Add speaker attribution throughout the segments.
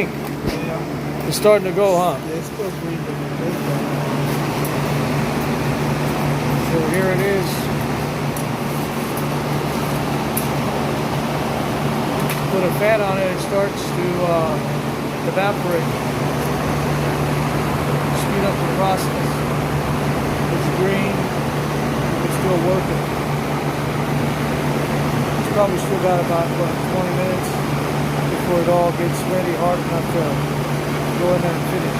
Speaker 1: Yeah. It's starting to go, huh?
Speaker 2: Yeah, it's still green, but
Speaker 1: So here it is. Put a fan on it, it starts to evaporate. Speed up the process. It's green, it's still working. It's probably still got about 20 minutes before it all gets ready hard enough to go in there and finish.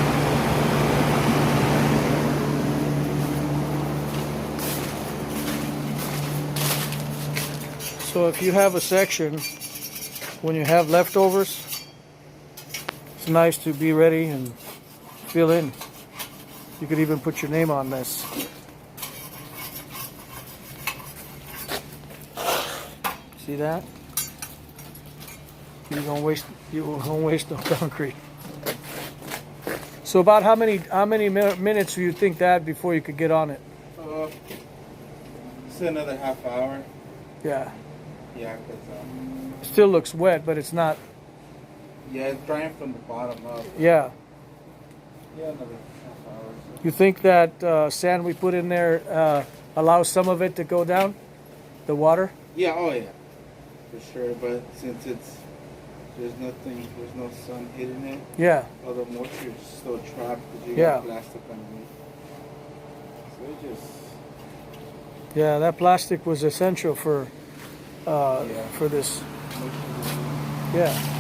Speaker 1: So if you have a section, when you have leftovers, it's nice to be ready and fill in. You could even put your name on this. See that? You won't waste no concrete. So about how many minutes do you think that before you could get on it?
Speaker 2: it's another half hour.
Speaker 1: Yeah.
Speaker 2: Yeah, because
Speaker 1: It still looks wet, but it's not.
Speaker 2: yeah, it's drying from the bottom up.
Speaker 1: Yeah.
Speaker 2: Yeah, another half hour. So.
Speaker 1: You think that sand we put in there allows some of it to go down? The water?
Speaker 2: Yeah, oh yeah, for sure. But since there's no sun hitting it.
Speaker 1: Yeah.
Speaker 2: All the moisture is still trapped because you
Speaker 1: Yeah.
Speaker 2: got plastic underneath. So it just.
Speaker 1: Yeah, that plastic was essential for this. Yeah.